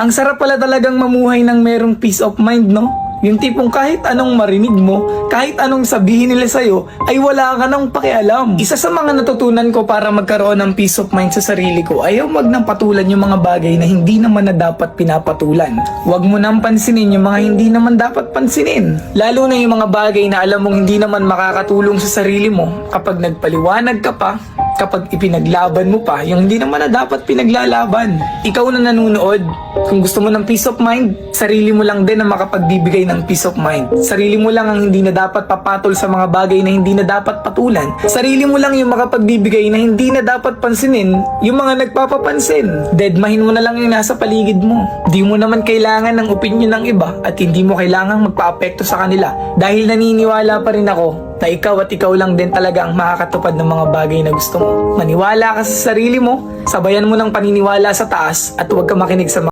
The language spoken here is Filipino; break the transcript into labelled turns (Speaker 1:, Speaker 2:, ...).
Speaker 1: Ang sarap pala talagang mamuhay ng merong peace of mind, no? Yung tipong kahit anong marinig mo, kahit anong sabihin nila sa'yo, ay wala ka nang pakialam. Isa sa mga natutunan ko para magkaroon ng peace of mind sa sarili ko, ayaw magnampatulan yung mga bagay na hindi naman na dapat pinapatulan. Huwag mo nang pansinin yung mga hindi naman dapat pansinin. Lalo na yung mga bagay na alam mong hindi naman makakatulong sa sarili mo kapag nagpaliwanag ka pa, kapag ipinaglaban mo pa yung hindi naman na dapat pinaglalaban. Ikaw na nanonood, kung gusto mo ng peace of mind, sarili mo lang din ang makapagbibigay ng peace of mind. Sarili mo lang ang hindi na dapat papatol sa mga bagay na hindi na dapat patulan. Sarili mo lang yung makapagbibigay na hindi na dapat pansinin yung mga nagpapapansin. Deadmahin mo na lang yung nasa paligid mo. Di mo naman kailangan ng opinion ng iba at hindi mo kailangang magpa-apekto sa kanila. Dahil naniniwala pa rin ako na ikaw at ikaw lang din talaga ang makakatupad ng mga bagay na gusto mo. Maniwala ka sa sarili mo, sabayan mo ng paniniwala sa taas at huwag ka makinig sa